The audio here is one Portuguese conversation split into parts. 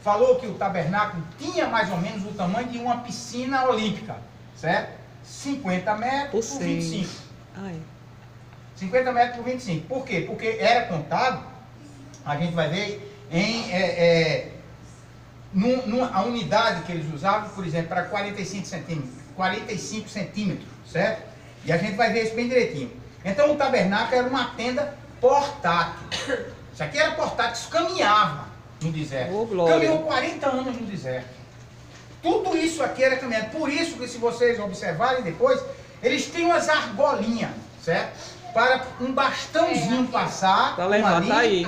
falou que o tabernáculo tinha mais ou menos o tamanho de uma piscina olímpica, certo? 50 metros por 25. Ai. 50 metros por 25. Por quê? Porque era contado, a gente vai ver, a unidade que eles usavam, por exemplo, para 45 centímetros, certo? E a gente vai ver isso bem direitinho. Então o tabernáculo era uma tenda portátil. Isso aqui era portátil, isso caminhava no deserto. Caminhou 40 anos no deserto. Tudo isso aqui era caminhado. Por isso que, se vocês observarem depois, eles têm umas argolinhas, certo? Para um bastãozinho passar para levantar aí,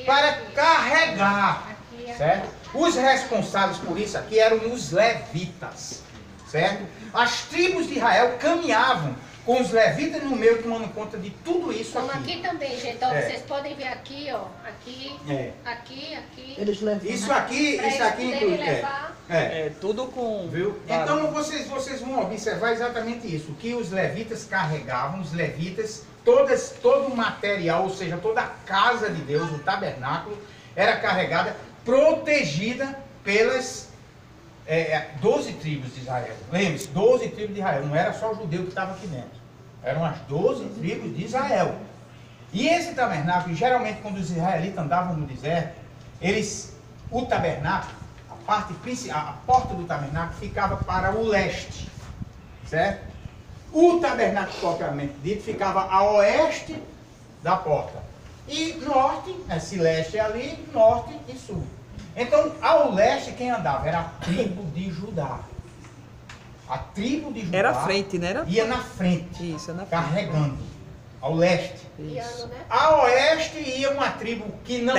para carregar, certo? Os responsáveis por isso aqui eram os levitas, certo? As tribos de Israel caminhavam com os levitas no meio, tomando conta de tudo isso aqui. Aqui também, gente, ó, vocês podem ver aqui, ó, aqui, aqui. Eles levam. Isso aqui inclusive. Tudo com... Viu? Então vocês vão observar exatamente isso, que os levitas carregavam, todo o material, ou seja, toda a casa de Deus, o tabernáculo, era carregada, protegida pelas 12 tribos de Israel. Lembre-se, 12 tribos de Israel, não era só o judeu que estava aqui dentro, eram as 12 tribos de Israel. E esse tabernáculo, geralmente quando os israelitas andavam no deserto, o tabernáculo, a porta do tabernáculo ficava para o leste, certo? O tabernáculo propriamente dito ficava a oeste da porta. E norte, se leste é ali, norte e sul. Então, ao leste, quem andava era a tribo de Judá. A tribo de Judá era a frente, né? Ia na frente, isso, na frente, carregando. Ao leste. Isso. A oeste ia uma tribo que não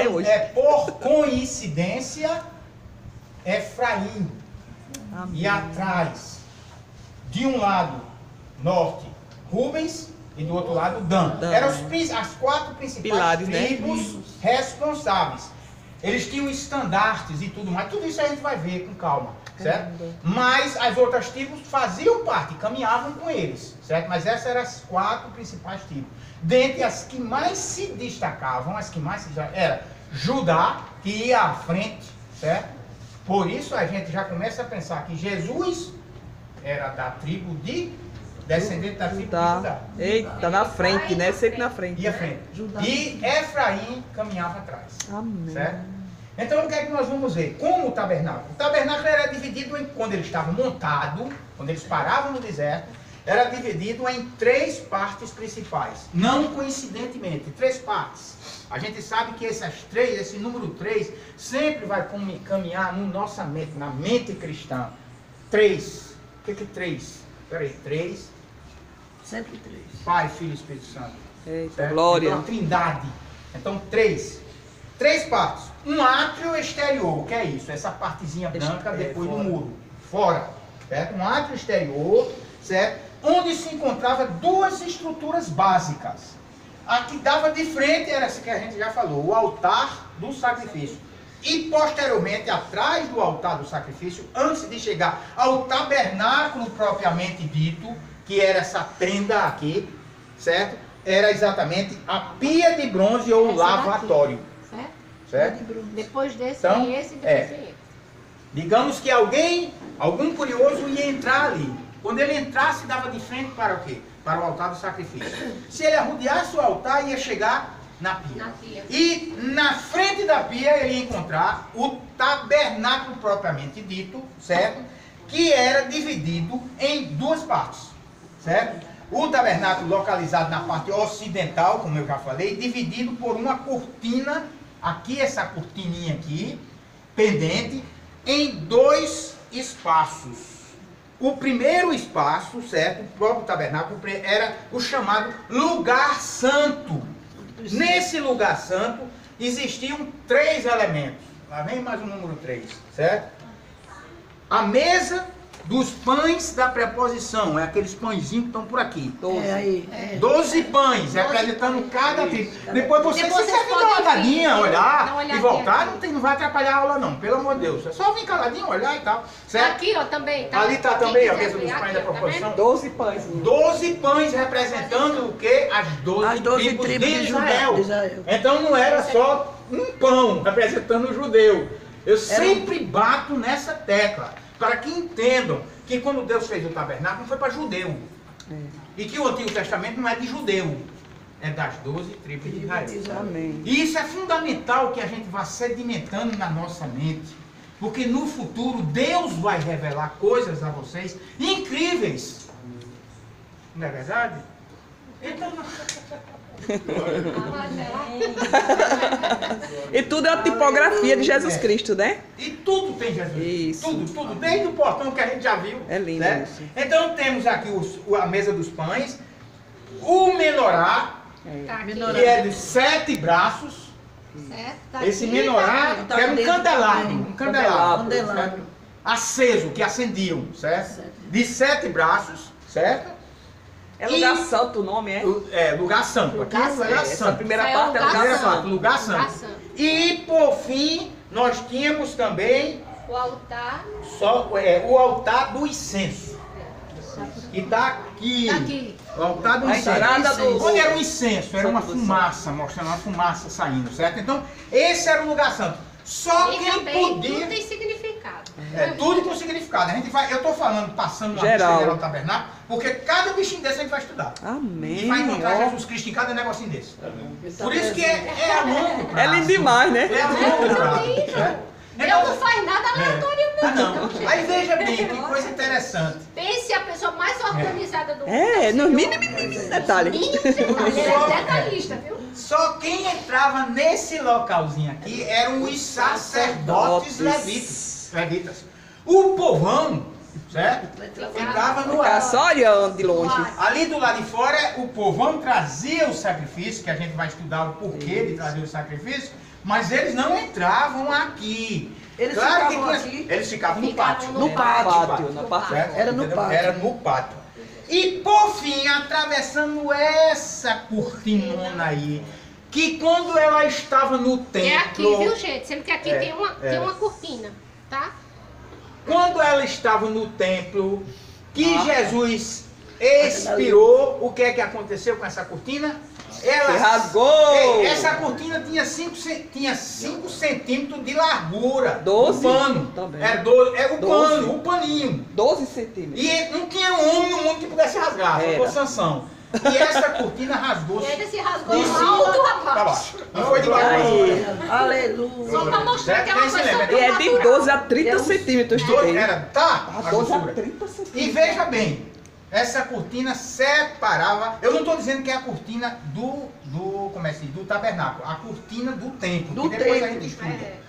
por coincidência, Efraim. Amém. E atrás, de um lado, norte, Rubens, e do outro lado, Dan. Eram as 4 principais pilares, tribos responsáveis. Eles tinham estandartes e tudo mais. Tudo isso a gente vai ver com calma, certo? Mas as outras tribos faziam parte, caminhavam com eles, certo? Mas essas eram as 4 principais tribos. Dentre as que mais se destacavam, era Judá, que ia à frente, certo? Por isso a gente já começa a pensar que Jesus era da tribo descendente da tribo de Judá. Eita, na frente, né? Sempre na frente. Ia à frente. E Efraim caminhava atrás. Amém. Certo? Então o que é que nós vamos ver? Como o tabernáculo? O tabernáculo era dividido quando ele estava montado, quando eles paravam no deserto, era dividido em 3 partes principais. Não coincidentemente, 3 partes. A gente sabe que esse número 3, sempre vai caminhar na nossa mente, na mente cristã. 3. O que é 3? Peraí, 3. Sempre 3. Pai, Filho e Espírito Santo. Eita, glória. Então, a trindade. Então, 3 partes. Um átrio exterior, o que é isso? Essa partezinha branca depois do muro. Fora. Certo? Um átrio exterior, certo? Onde se encontrava 2 estruturas básicas. A que dava de frente era essa que a gente já falou, o altar do sacrifício. E posteriormente, atrás do altar do sacrifício, antes de chegar ao tabernáculo propriamente dito, que era essa tenda aqui, certo? Era exatamente a pia de bronze ou lavatório. Certo? Depois desse então, tem esse, depois tem esse. Digamos que algum curioso ia entrar ali. Quando ele entrasse, dava de frente para o quê? Para o altar do sacrifício. Se ele arrodeasse o altar, ia chegar na pia. E na frente da pia ele ia encontrar o tabernáculo propriamente dito, certo? Que era dividido em 2 partes, certo? O tabernáculo localizado na parte ocidental, como eu já falei, dividido por uma cortina, aqui essa cortininha aqui, pendente, em 2 espaços. O primeiro espaço, certo? O próprio tabernáculo era o chamado lugar santo. Nesse lugar santo existiam 3 elementos. Lá vem mais o número 3, certo? A mesa dos pães da preposição, é aqueles pãezinhos que estão por aqui. 12 pães, representando cada tribo. Depois você serve dar uma olhadinha, olhar e voltar, não vai atrapalhar a aula não, pelo amor de Deus. É só vir caladinho, olhar e tal. Certo? Aqui, ó, também. Tá? Ali está também a mesa dos pães da preposição. 12 pães. 12 pães representando o quê? As 12 tribos de Israel. Então não era só um pão representando o judeu. Eu sempre bato nessa tecla, para que entendam que quando Deus fez o tabernáculo não foi para judeu. E que o Antigo Testamento não é de judeu, é das 12 tribos de Israel. Amém. E isso é fundamental que a gente vá sedimentando na nossa mente, porque no futuro Deus vai revelar coisas a vocês incríveis. Não é verdade? Então, E tudo é a tipografia de Jesus Cristo, né? e tudo tem Jesus. Isso. Tudo, desde o portão que a gente já viu. É lindo né? isso. Então temos aqui a mesa dos pães, o menorá, Tá aqui. que é de 7 braços. Certo? Tá Esse aqui, menorá tá era um dentro candelabro, também. um candelabro, Candelabro. certo? Aceso, que acendiam, certo? De 7 braços, certo? É lugar santo o nome, é? Lugar santo. Aqui é Lugar lugar santo. Essa santo. primeira Isso é parte é lugar lugar Primeira santo. parte, lugar santo. Lugar santo. E por fim, nós tínhamos também O altar. o altar do incenso. Que está aqui. Tá aqui. O altar do A incenso. entrada do... Onde era o incenso? Era uma Santo do fumaça, mostrando uma fumaça saindo, certo? Então, esse era o lugar santo. Só E quem também tudo podia. tem significado. Tudo com significado. A gente vai, eu estou falando, passando uma Geral. vista geral do tabernáculo, porque cada bichinho desse a gente vai estudar. Amém. E vai encontrar Ó. Jesus Cristo em cada negocinho desse. Por isso que é a longo prazo. É lindo demais, né? É a longo prazo. certo? Deus não faz nada aleatório, não. Não. Aí veja bem, que coisa interessante. Pense a pessoa mais organizada do mundo. É, Senhor. no mínimo detalhe. Mínimo detalhe. Ele é detalhista, viu? Só quem entrava nesse localzinho aqui eram os sacerdotes levitas. O povão, certo? Ficava no Ficar ar. só olhando de longe. Ali do lado de fora, o povão trazia o sacrifício, que a gente vai estudar o porquê de trazer o sacrifício, mas eles não entravam aqui. Eles Claro ficavam que aqui? eles ficavam no Ficavam pátio. no pátio, na parte. Certo? Era no Entendeu? pátio. Era no pátio. E por fim, atravessando essa cortinona aí, que quando ela estava no templo... É aqui, viu, gente? Sendo que aqui É, tem uma cortina, tá? Quando ela estava no templo, que Jesus expirou, o que é que aconteceu com essa cortina? Ela Se rasgou. Essa cortina tinha 5 centímetros de largura. 12 O pano. também. Era 12, é o 12. pano, o paninho. 12 centímetros. E não tinha um homem no mundo que pudesse rasgar, só Era. foi Sansão. E essa cortina rasgou-se E ainda se rasgou de no cima alto, para rapaz. baixo. Não foi de baixo para cima. Aleluia. Só pra mostrar que é uma Tem esse coisa lembra? E é de sobrenatural. 12 a 30 centímetros, eu estudei. Era, tá? Ah, A 12 a grossura. 30 centímetros. E veja bem, essa cortina separava. Eu não estou dizendo que é a cortina do tabernáculo, a cortina do templo, Do que depois a templo. gente estuda.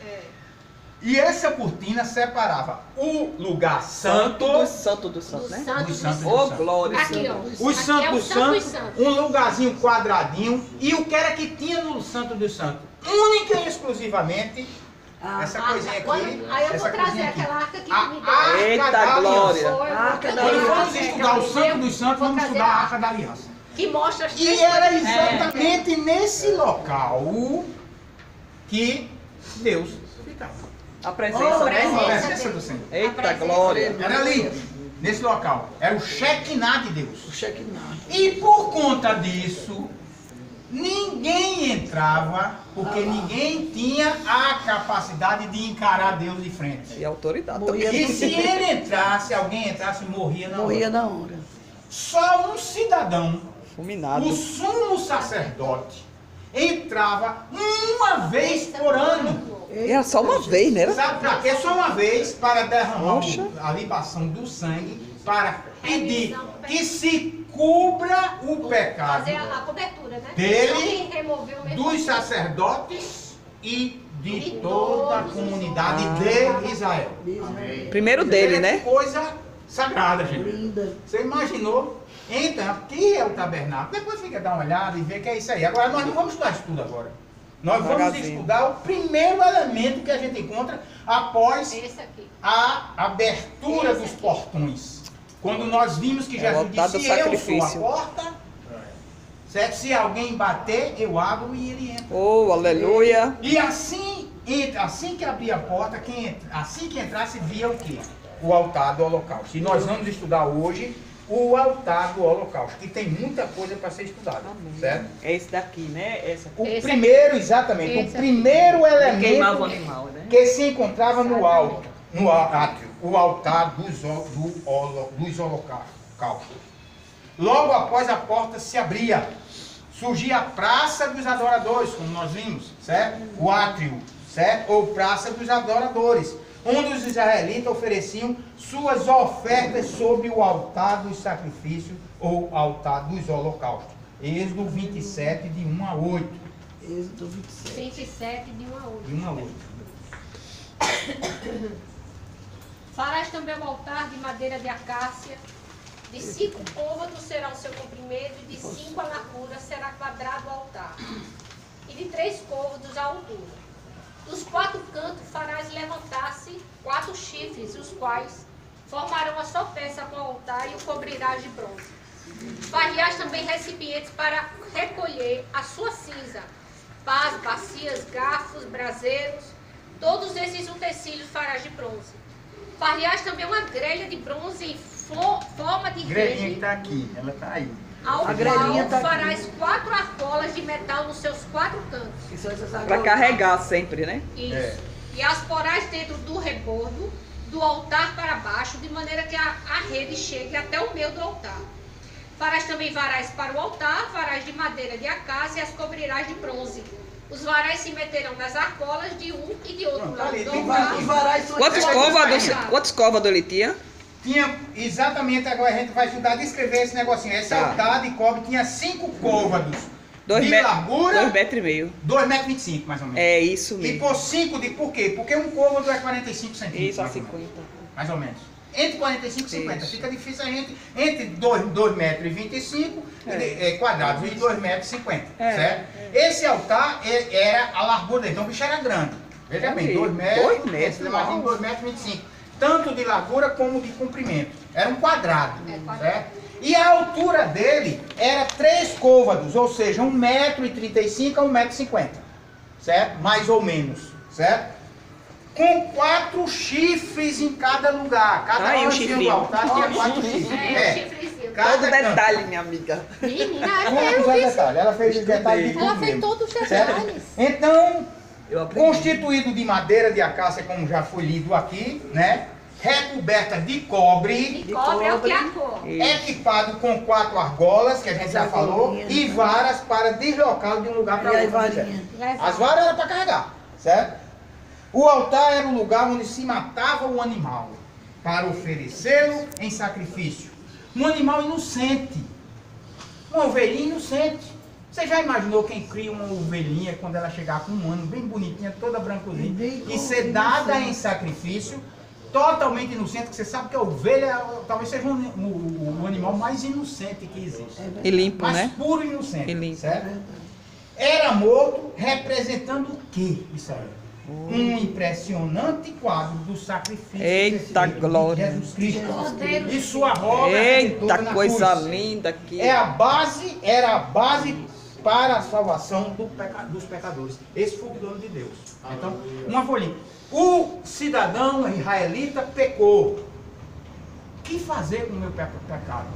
E essa cortina separava o lugar santo, Santo do santo, né? Santo Os santos do Ô, do santo. glória. Aqui, ó. Os Aqui é o santos santo dos santos, santos. um lugarzinho quadradinho. E o que era que tinha no santo dos santos? Única e exclusivamente essa coisinha aqui. Aí eu essa vou trazer coisinha aqui. aquela arca que A tu me deu. arca Eita, da glória. aliança. Foi, Arca da vou Quando trazer vamos a estudar o arca santo dos santos, vou vamos trazer estudar a arca da aliança. Que mostra as E três era coisas. exatamente nesse local que Deus ficava. A presença, né? presença. A presença do Senhor. Eita, glória. Era ali, nesse local. Era o Shekinah de Deus. O Shekinah. E por conta disso, ninguém entrava, porque ninguém tinha a capacidade de encarar Deus de frente. E autoridade Morria. também. E se ele entrasse, alguém entrasse, morria na Morria hora. na hora. Só um cidadão, Fulminado. o sumo sacerdote, entrava uma vez por ano. Era só uma vez, né? Era? Sabe para quê? Só uma vez, para derramar Poxa. a libação do sangue, para pedir que se cubra o pecado Fazer a cobertura, né? Dele, Só quem removeu mesmo. dos sacerdotes e de toda a comunidade de Israel. Primeiro dele, Veja né? que coisa sagrada, gente. Linda. Você imaginou? Então, aqui é o tabernáculo. Depois fica dar uma olhada e ver que é isso aí. Agora, nós não vamos estudar isso tudo agora. Nós vamos Devagarzinho. estudar o primeiro elemento que a gente encontra após Esse aqui. a abertura Esse dos aqui. portões. Quando nós vimos que É o Jesus altar do disse, eu sou a sacrifício. porta, certo? Se alguém bater, eu abro e ele entra. Oh, aleluia. E assim, assim que abria a porta, assim que entrasse, via o quê? O altar do holocausto. E nós vamos estudar hoje o altar do holocausto, que tem muita coisa para ser estudada, certo? É esse daqui, né? O primeiro, exatamente, o primeiro Queimava o elemento animal, né? que se encontrava no alto, no átrio, o altar dos holocaustos. Logo após a porta se abria, surgia a praça dos adoradores, como nós vimos, certo? O átrio, certo? Ou praça dos adoradores, onde os israelitas ofereciam suas ofertas sobre o altar dos sacrifícios ou altar dos holocaustos. Êxodo 27, de 1 a 8. Êxodo 27. 27, de 1 a 8. De 1 a 8. Farás também um altar de madeira de acácia. De 5 côvados será o seu comprimento, e de 5 a largura será quadrado o altar. E de 3 côvados a altura. Dos 4 cantos farás levantar-se 4 chifres, os quais formarão a só peça com o altar e o cobrirás de bronze. Farás também recipientes para recolher a sua cinza, pás, bacias, garfos, braseiros, todos esses utensílios farás de bronze. Farás também uma grelha de bronze em forma de Grelhinha que rede, está aqui, ela está aí. ao A grelhinha qual tá aqui. farás 4 argolas de metal nos seus 4 cantos. Que são essas Pra argolas. carregar sempre, né? Isso. É. E as porás dentro do rebordo, do altar para baixo, de maneira que a rede chegue até o meio do altar. Farás também varais para o altar, varais de madeira de acácia, e as cobrirás de bronze. Os varais se meterão nas argolas de um e de outro Pronto, lado ali, do tem altar. E varais são Quantos côvados ele tinha? Tinha, exatamente, agora a gente vai estudar, descrever esse negocinho. Esse Tá. altar de cobre tinha 5 côvados de Dois largura, metros e meio. 2,25 m mais ou menos. É isso E mesmo. por 5 de por quê? Porque um côvado é 45 centímetros. Isso, a mais ou menos. 50. Mais ou menos. Entre 45 e 50. Isso. Fica difícil a gente, entre 2,25 m quadrados e 2,50 m, certo? Esse altar era a largura dele, então o bicho era grande. Veja bem, 2 metros, 2 metros, você imagina uau. 2,25 m. Tanto de largura como de comprimento. Era um quadrado, quadrado. certo? E a altura dele era 3 côvados, ou seja, 1,35 m a 1,50 m, certo? Mais ou menos, certo? Com 4 chifres em cada lugar. Cada Aí, o lanchinho do chifrinho. altar tinha 4 chifres. É, o chifrezinho. Cada Todo canto. detalhe, minha amiga. Menina, Vamos usar detalhe. Ela fez os detalhes de ela tudo fez mesmo, todos os certo? detalhes. Então, Eu aprendi. constituído de madeira de acácia, como já foi lido aqui, né? Recoberta de cobre, De cobre é o que é a cor. equipado com 4 argolas, que a gente As já falou, argolinhas. e varas para deslocá-lo de um lugar para E a outro. varinha. As varas eram para carregar, certo? O altar era o lugar onde se matava o animal, para oferecê-lo em sacrifício. Um animal inocente, uma ovelhinha inocente. Você já imaginou quem cria uma ovelhinha quando ela chegar com 1 ano, bem bonitinha, toda brancozinha, e ser dada em sacrifício, totalmente inocente, que você sabe que a ovelha talvez seja o animal mais inocente que existe. E limpo, Mais né? puro e inocente, E limpo. certo? Era morto representando o que isso aí? Um impressionante quadro do sacrifício Eita perfeito de glória. Jesus Cristo. Cordeiro. E sua roga Eita, redentora na coisa cruz. linda aqui. Era a base para a salvação dos pecadores. Esse foi o plano de Deus. Então, uma folhinha. O cidadão israelita pecou. O que fazer com o meu pecado?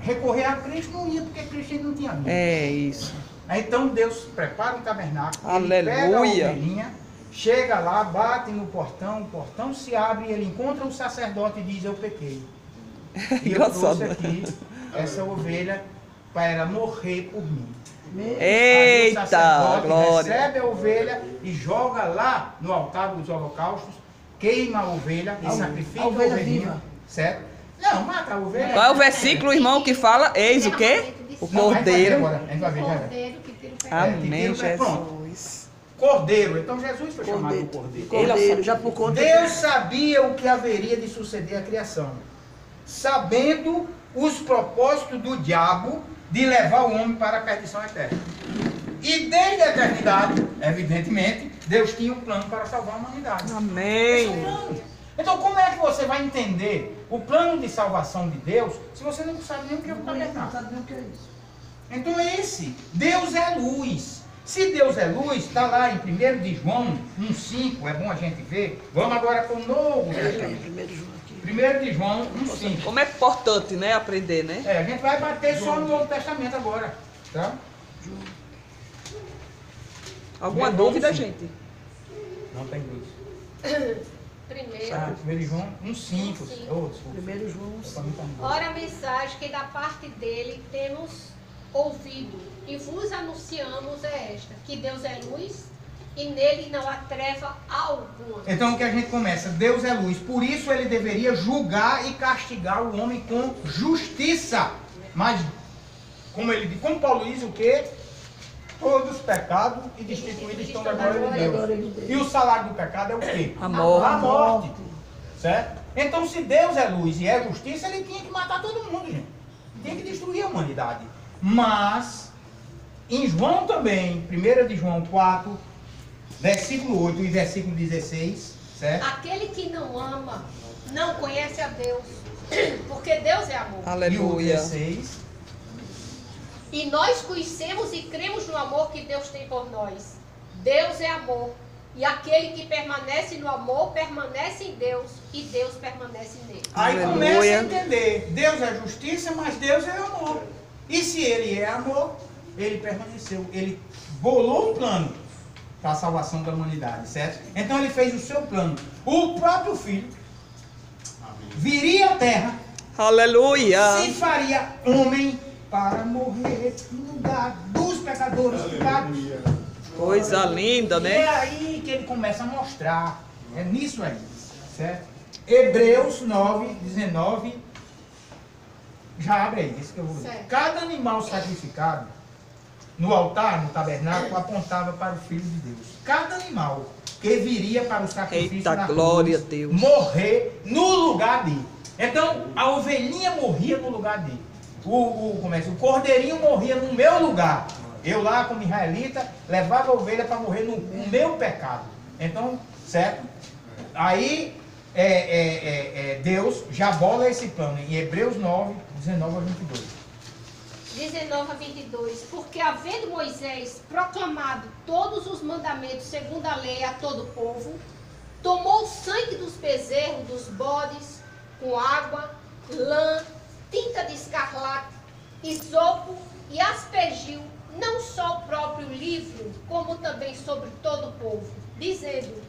Recorrer a Cristo não ia, porque Cristo ainda não tinha vindo. É isso. Então Deus prepara um tabernáculo, ele Aleluia. pega a ovelhinha, chega lá, bate no portão, o portão se abre e ele encontra o sacerdote e diz: eu pequei. E eu trouxe Engraçado. aqui essa ovelha para ela morrer por mim. Aí o Eita, sacerdote glória. recebe a ovelha e joga lá no altar dos holocaustos, queima a ovelha e sacrifica a ovelha ovelhinha, viva. certo? Não, mata a ovelha. Qual é o versículo, irmão, que fala? Eis o quê? O Não, a gente vai ver cordeiro. agora, a gente vai ver já. Cordeiro que tira o pecado. Amém, tira o pé, pronto. Jesus. Cordeiro. Então Jesus foi chamado de cordeiro. Cordeiro, já por conta. Deus sabia o que haveria de suceder à criação, sabendo os propósitos do diabo de levar o homem para a perdição eterna. E desde a eternidade, evidentemente, Deus tinha um plano para salvar a humanidade. Esse é o Amém. plano. Então como é que você vai entender o plano de salvação de Deus se você não sabe nem o que é o Não tabernáculo? sabe nem o que é isso. Então Deus é luz. Se Deus é luz, está lá em 1 de João 1,5, é bom a gente ver. Vamos agora para o Novo Testamento. 1 de João 1,5. Como é importante, né? Aprender, né? A gente vai bater só no Novo Testamento agora, tá? Alguma João dúvida, 1,5. gente? Não tem luz. Primeiro. 1 de João 1,5. 1,5. Oh, desculpa. Primeiro João. Pra mim tá bom. Ora, a mensagem que da parte dele temos ouvido e vos anunciamos é esta, que Deus é luz e nele não há treva alguma. Então o que a gente começa? Deus é luz, por isso ele deveria julgar e castigar o homem com justiça. Mas, como Paulo diz, o quê? Todos pecados e destituídos estão da glória de Deus. E o salário do pecado é o quê? A morte. A morte. Certo? Então, se Deus é luz e é justiça, ele tinha que matar todo mundo, gente. Tinha que destruir a humanidade. Mas, em João também, 1 de João 4, versículo 8 e versículo 16, certo? Aquele que não ama não conhece a Deus, porque Deus é amor. E o Aleluia. 16, E nós conhecemos e cremos no amor que Deus tem por nós. Deus é amor. E aquele que permanece no amor, permanece em Deus. E Deus permanece nele. aí Aleluia. começa a entender, Deus é justiça, mas Deus é amor. E se ele é amor, ele permaneceu, ele bolou um plano para a salvação da humanidade, certo? Então ele fez o seu plano. O próprio Filho viria à terra, Aleluia. se faria homem para morrer no lugar dos pecadores. Coisa linda, E é né? aí que ele começa a mostrar. É nisso aí, certo? Hebreus 9, 19. Já abre aí, isso que eu vou ler. Certo. Cada animal sacrificado no altar, no tabernáculo, apontava para o Filho de Deus. Cada animal que viria para o sacrifício Eita, na glória cruz, a Deus. morrer no lugar dele. Então, a ovelhinha morria no lugar dele. O cordeirinho morria no meu lugar. Eu lá, como israelita, levava a ovelha para morrer no meu pecado. Então, certo? Aí, Deus já bola esse plano em Hebreus 9, 19 a 22. 19 a 22. Porque havendo Moisés proclamado todos os mandamentos segundo a lei a todo o povo, tomou o sangue dos bezerros, dos bodes, com água, lã, tinta de escarlate, isopo, e aspergiu não só o próprio livro, como também sobre todo o povo, dizendo: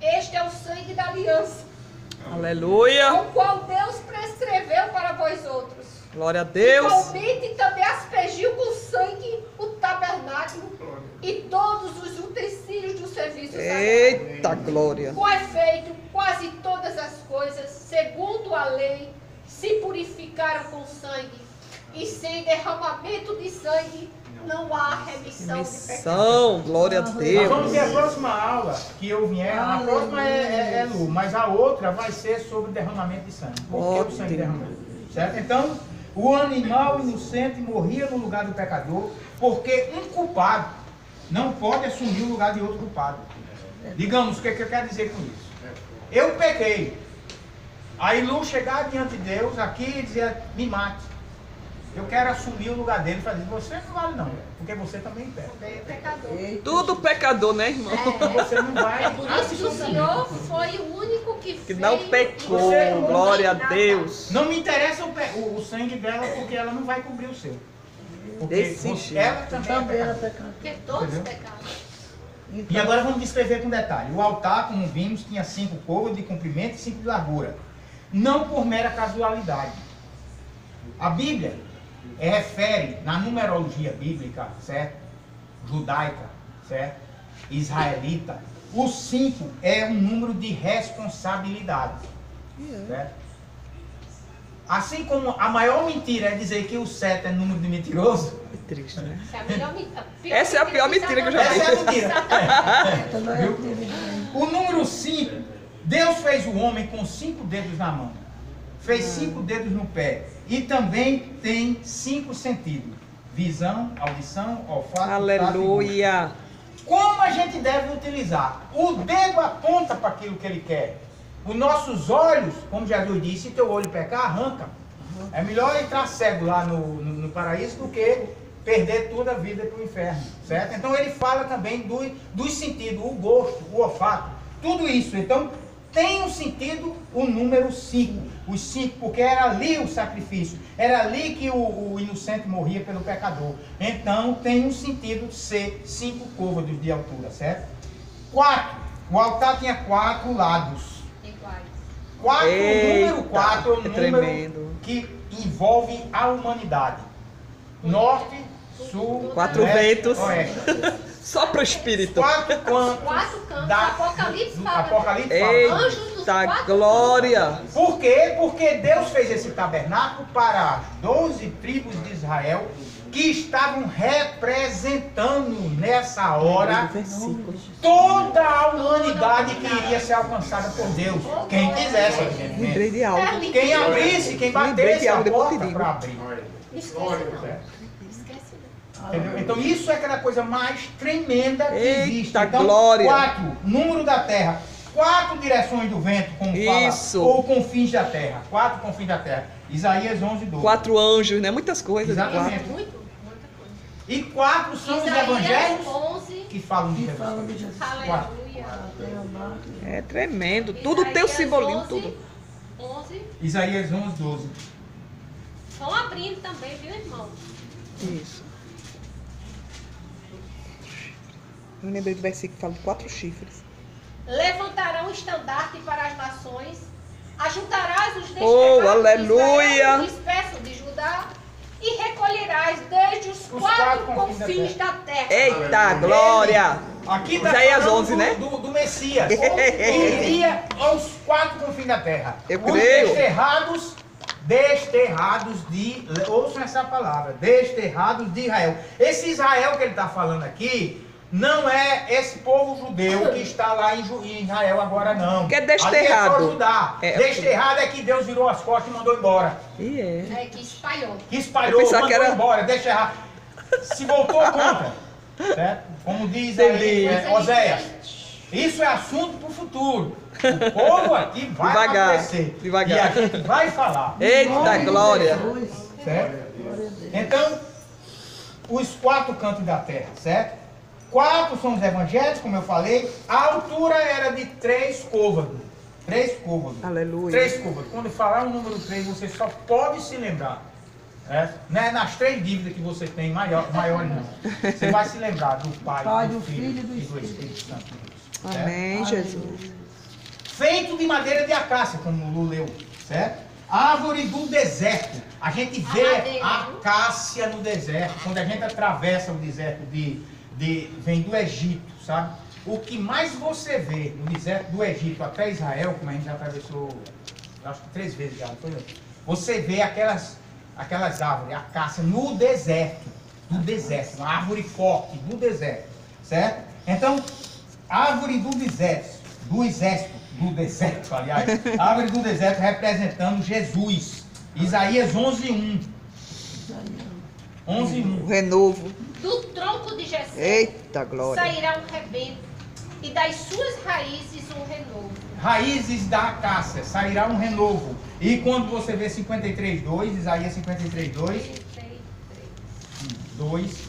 este é o sangue da aliança, Aleluia. o qual Deus prescreveu para vós outros. Glória a Deus. Igualmente também aspergiu com sangue o tabernáculo e todos os utensílios do serviço sagrado. Eita, glória. Com efeito, quase todas as coisas, segundo a lei, se purificaram com sangue, e sem derramamento de sangue não há remissão de pecados. Missão. Glória a Nós Deus. vamos ter a próxima aula que eu vier. A próxima é Lu, mas a outra vai ser sobre derramamento de sangue. Por que o sangue derramou? Certo? Então, o animal inocente morria no lugar do pecador, porque um culpado não pode assumir o lugar de outro culpado. Digamos, o que eu quero dizer com isso? Eu pequei. Aí Lu chegar diante de Deus aqui e dizer: me mate. Eu quero assumir o lugar dele e fazer: você não vale não, porque você também peca. Também é pecador. Tudo pecador, né, irmão? Você não vai. Por isso que o Senhor foi o único que Que fez. não pecou. Você- Glória a nada. Deus. Não me interessa o sangue dela, porque ela não vai cobrir o seu. Porque Desse jeito. ela também é Também era pecadora. pecado. Porque todos Entendeu? pecaram. E agora vamos descrever com detalhe. O altar, como vimos, tinha 5 côvados de comprimento e 5 de largura. Não por mera casualidade. A Bíblia refere, na numerologia bíblica, certo? Judaica, certo? Israelita. O 5 é um número de responsabilidade. Certo? Assim como a maior mentira é dizer que o 7 é número de mentiroso, Que triste, né? Essa é a pior mentira que eu já vi. essa é a mentira. Também Viu? teve. O número 5, Deus fez o homem com 5 dedos na mão, fez 5 dedos no pé, e também tem 5 sentidos: visão, audição, olfato, tato e gosto. Aleluia. Como a gente deve utilizar? O dedo aponta para aquilo que ele quer. Os nossos olhos, como Jesus disse, se teu olho pecar, arranca. É melhor entrar cego lá no paraíso do que perder toda a vida para o inferno, certo? Então ele fala também dos sentidos, o gosto, o olfato, tudo isso. Então tem um sentido o número 5, os 5, porque era ali o sacrifício, era ali que o inocente morria pelo pecador. Então tem um sentido ser 5 côvados de altura, certo? 4, o altar tinha 4 lados. Iguais. O número 4 é o número tremendo. que envolve a humanidade. Norte, sul, 4 leste, ventos. oeste. Só pro espírito. 4 cantos. 4 cantos. da- Apocalipse do fala. Apocalipse fala. Anjos dos Eita 4 glória! Por quê? Porque Deus fez esse tabernáculo para as 12 tribos de Israel que estavam representando nessa hora toda a humanidade que iria ser alcançada por Deus. Quem quisesse, Lembrei evidentemente. de algo. Quem abrisse, quem Lembrei batesse de a algo, depois porta te digo. para abrir. Esquece não. Certo? Esquece não. Entendeu? Então isso é aquela coisa mais tremenda que existe. Eita Então, glória! 4, número da terra, 4 direções do vento, como Isso. fala, ou confins da terra, 4 confins da terra. Isaías 11, 12. 4 anjos, né? Muitas coisas. Exatamente. Quatro. Muita coisa. E 4 são os Isaías evangelhos 11. que falam de Que Jesus. fala de Jesus. Aleluia. É tremendo. Tudo tem o Isaías simbolismo, 11, tudo. 11. Isaías 11, 12. Vão abrindo também, viu, irmão? Isso. Eu lembrei do versículo que fala de 4 chifres. Levantarão estandarte para as nações, ajuntarás os Oh, desterrados de aleluia! Israel, os dispersos de Judá, e recolherás desde os 4 confins da terra. Eita glória! Aqui está Isaías falando 11, né? do Messias, que iria aos 4 confins da terra. Eu Os creio. desterrados de, ouçam essa palavra, desterrados de Israel. Esse Israel que ele está falando aqui, não é esse povo judeu que está lá em Israel agora, não. Que é desterrado. Ali é só Judá. É. Desterrado é que Deus virou as costas e mandou embora. E é. É que espalhou. Que espalhou, Eu pensava mandou que era- embora, desterrado. Se voltou contra, certo? Como diz aí, Entendi. Oséias. Isso é assunto para o futuro. O povo aqui vai Devagar, amadurecer. devagar. E a gente vai falar. Eita glória! Certo? Então, os 4 cantos da terra, certo? 4 são os evangelhos, como eu falei. A altura era de 3 côvados. 3 côvados. Aleluia. 3 côvados. Quando falar o número 3, você só pode se lembrar. Não é nas 3 dívidas que você tem, maiores não. Você vai se lembrar do Pai, do Filho e do Espírito Santo de Deus. certo? Amém, Jesus. Feito de madeira de acácia, como o Lu leu, certo? Árvore do deserto. A gente vê madeira, a viu? acácia no deserto. Quando a gente atravessa o deserto vem do Egito, sabe? O que mais você vê no deserto do Egito até Israel, como a gente já atravessou, acho que 3 vezes já, não foi? Você vê aquelas árvores, acácia no deserto, uma árvore forte do deserto, certo? Então, árvore do deserto, aliás, árvore do deserto representando Jesus. Isaías 11:1. 11:1. O renovo. Do tronco de Jessé Eita glória! sairá um rebento, e das suas raízes um renovo. Raízes da acácia, sairá um renovo. E quando você vê 53:2, Isaías 53:2, 2.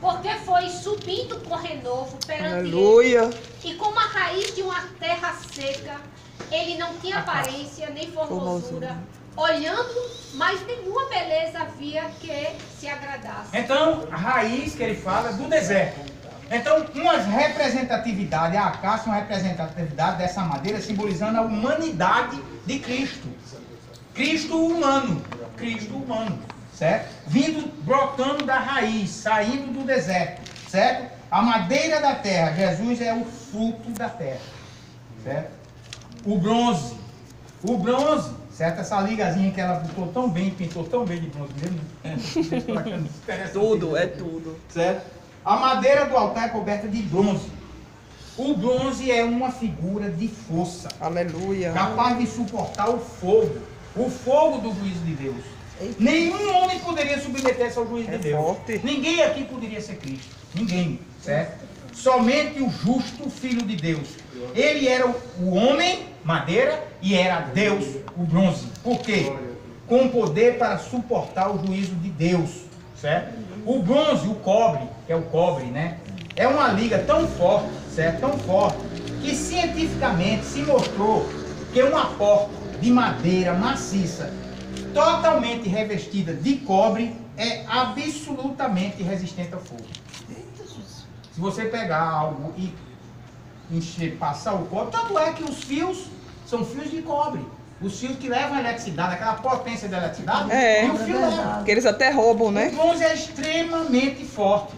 Porque foi subindo com renovo perante ele, Aleluia! e como a raiz de uma terra seca, ele não tinha aparência nem formosura, olhando, mas nenhuma beleza havia que se agradasse. Então, a raiz que ele fala do deserto. Então, uma representatividade, a acácia é uma representatividade dessa madeira simbolizando a humanidade de Cristo. Cristo humano, certo? Vindo, brotando da raiz, saindo do deserto, certo? A madeira da terra, Jesus é o fruto da terra, certo? O bronze, certo? Essa ligazinha que ela pintou tão bem de bronze mesmo. Tudo, é tudo. Certo? A madeira do altar é coberta de bronze. O bronze é uma figura de força, Aleluia! capaz de suportar o fogo do juízo de Deus. Nenhum homem poderia submeter-se ao juízo É de Deus. forte. Ninguém aqui poderia ser Cristo. Ninguém, certo? somente o justo Filho de Deus. Ele era o homem, madeira, e era Deus, o bronze. Por quê? Com poder para suportar o juízo de Deus, certo? O bronze, o cobre, que é o cobre, né? É uma liga tão forte, certo? Tão forte, que cientificamente se mostrou que uma porta de madeira maciça, totalmente revestida de cobre, é absolutamente resistente ao fogo. Se você pegar algo e encher, passar o cobre, tanto é que os fios são fios de cobre. Os fios que levam a eletricidade, aquela potência da eletricidade, e o fio leva. Que eles até roubam, né? O bronze é extremamente forte,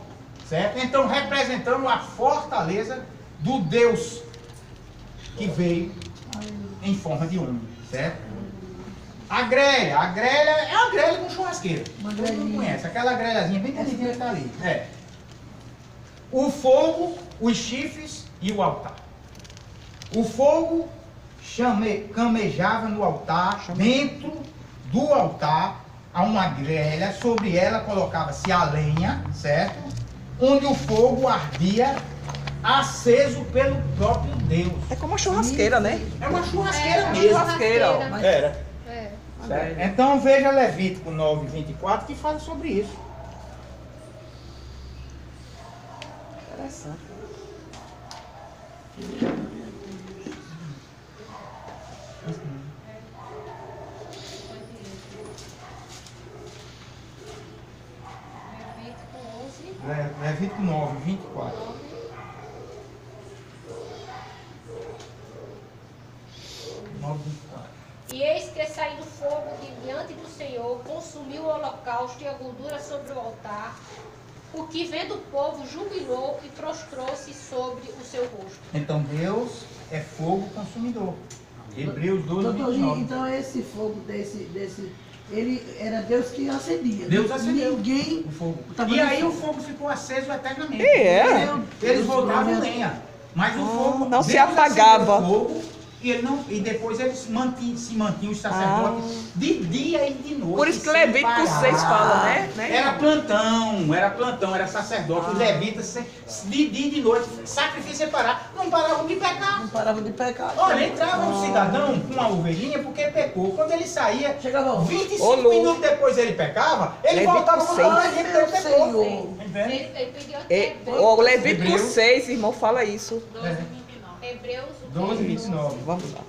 certo? Então, representando a fortaleza do Deus que veio em forma de homem, certo? A grelha é uma grelha com churrasqueira. Todo mundo conhece, aquela grelhazinha bem pequenininha que está ali. É. O fogo, os chifres e o altar. O fogo camejava no altar, dentro do altar, há uma grelha, sobre ela colocava-se a lenha, certo? Onde o fogo ardia, aceso pelo próprio Deus. É como uma churrasqueira, né? É uma churrasqueira uma mesmo. Churrasqueira, ó. Era. É. Certo? Então veja Levítico 9, 24, que fala sobre isso. Interessante. Levítico 9, 24. E eis que saindo fogo de diante do Senhor, consumiu o holocausto e a gordura sobre o altar, o que vendo o povo jubilou e prostrou-se sobre o seu rosto. Então Deus é fogo consumidor. Hebreus 12, 29. Então esse fogo ele era Deus que acendia. Deus acendeu Ninguém o fogo. tava E no aí fogo. o fogo ficou aceso eternamente. É. Eles voltavam lenha. Mas o fogo não se Deus apagava. acendeu o fogo, e depois eles se mantinham os sacerdotes de dia e de noite. Por isso que sem Levítico parar. 6 fala, né? Era sacerdote. Os levitas de dia e de noite, sacrifício sem parar, não paravam de pecar. Não parava de pecar. Olha, entrava um cidadão com uma ovelhinha porque pecou. Quando ele saía, Chegava 25 minutos depois ele pecava, ele Levítico voltava com 6. a ovelhinha porque ele pecou. Senhor. Entende? Ele pediu até O Levítico Hebreus. 6, irmão, fala isso. Hebreus 12, 29. Vamos lá.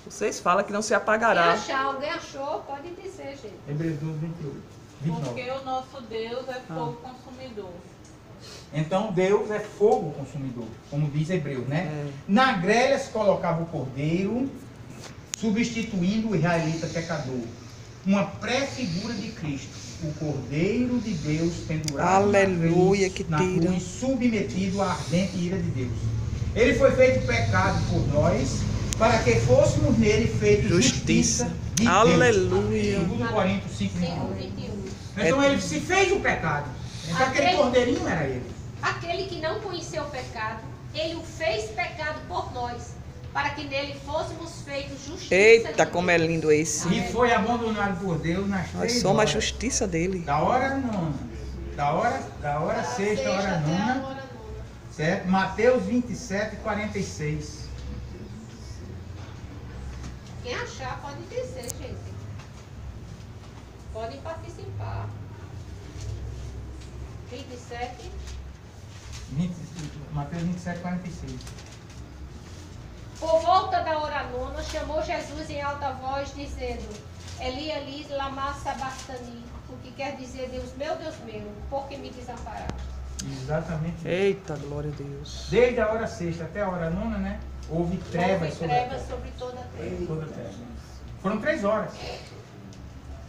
Vocês falam que não se Quem apagará. achar, alguém achou, pode dizer, gente. Hebreus 12, 28. 29. Porque o nosso Deus é fogo consumidor. Então Deus é fogo consumidor, como diz Hebreus, né? É. Na grelha se colocava o cordeiro, substituindo o israelita pecador. Uma pré-figura de Cristo, o cordeiro de Deus pendurado Aleluia, na cruz, que na tira. cruz, submetido à ardente ira de Deus. Ele foi feito pecado por nós, para que fôssemos nele feitos justiça de Deus. Aleluia. 2 Coríntios 5, 5, 21. 21. Então ele se fez o pecado. Então aquele cordeirinho era ele. Aquele que não conheceu o pecado, ele o fez pecado por nós, para que nele fôssemos feitos justiça. Eita, de como é Deus. lindo esse. E foi abandonado por Deus nas Nós 3 somos a horas. justiça dele. Da hora nona. Da hora sexta, hora até a nona. hora nona. Certo? Mateus 27, 46. Quem achar pode dizer, gente. Podem participar. 27. Mateus 27, 46. Por volta da hora nona, chamou Jesus em alta voz, dizendo: Eli, Eli, lama sabachthani, o que quer dizer, Deus meu, por que me desamparaste? Exatamente. Eita, glória a Deus. Desde a hora sexta até a hora nona, né? Houve trevas Houve sobre a trevas terra. sobre toda a terra. Toda a terra. Foram 3 horas.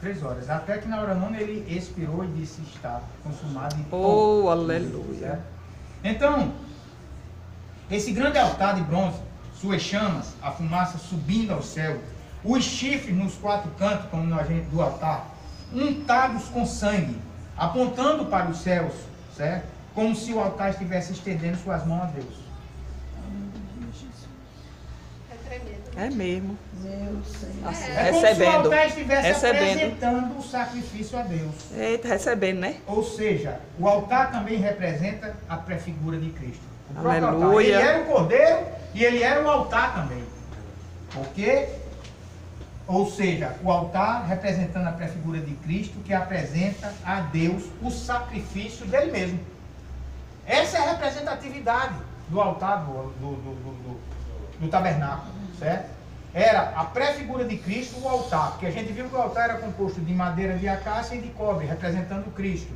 3 horas. Até que na hora nona ele expirou e disse: está consumado e Oh, aleluia. certo? Então, esse grande altar de bronze, suas chamas, a fumaça subindo ao céu, os chifres nos 4 cantos, como na gente do altar, untados com sangue, apontando para os céus, certo? Como se o altar estivesse estendendo suas mãos a Deus. É tremendo. É mesmo. Meu Senhor. Assim, É como se o recebendo. altar estivesse Recebendo. apresentando o sacrifício a Deus. Eita, recebendo, né? Ou seja, o altar também representa a prefigura de Cristo. O próprio altar. Aleluia. Ele era o cordeiro e ele era o altar também. Porque, ou seja, o altar representando a prefigura de Cristo que apresenta a Deus o sacrifício dele mesmo. Essa é a representatividade do altar do tabernáculo, certo? Era a prefigura de Cristo, o altar, porque a gente viu que o altar era composto de madeira de acácia e de cobre, representando Cristo.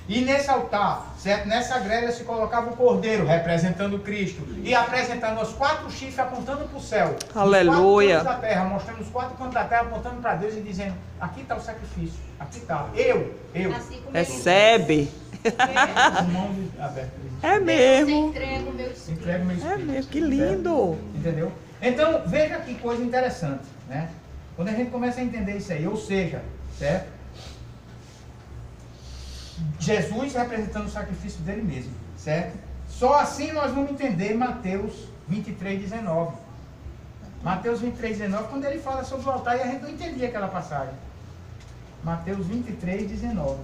E nesse altar, certo? Nessa grelha se colocava o cordeiro, representando Cristo, e apresentando os 4 chifres apontando para o céu. Aleluia. Os 4 cantos da terra, mostrando os 4 cantos da terra, apontando para Deus e dizendo: aqui está o sacrifício, aqui está. Eu. Assim como Recebe. Com mãos abertas. É Deus mesmo. entrega o meu espírito. Entrega o meu É espírito. mesmo, que lindo. Entendeu? Então, veja que coisa interessante, né? Quando a gente começa a entender isso aí, ou seja, certo? Jesus representando o sacrifício dele mesmo, certo? Só assim nós vamos entender Mateus 23, 19. Mateus 23, 19, quando ele fala sobre o altar, e a gente não entendia aquela passagem. Mateus 23, 19.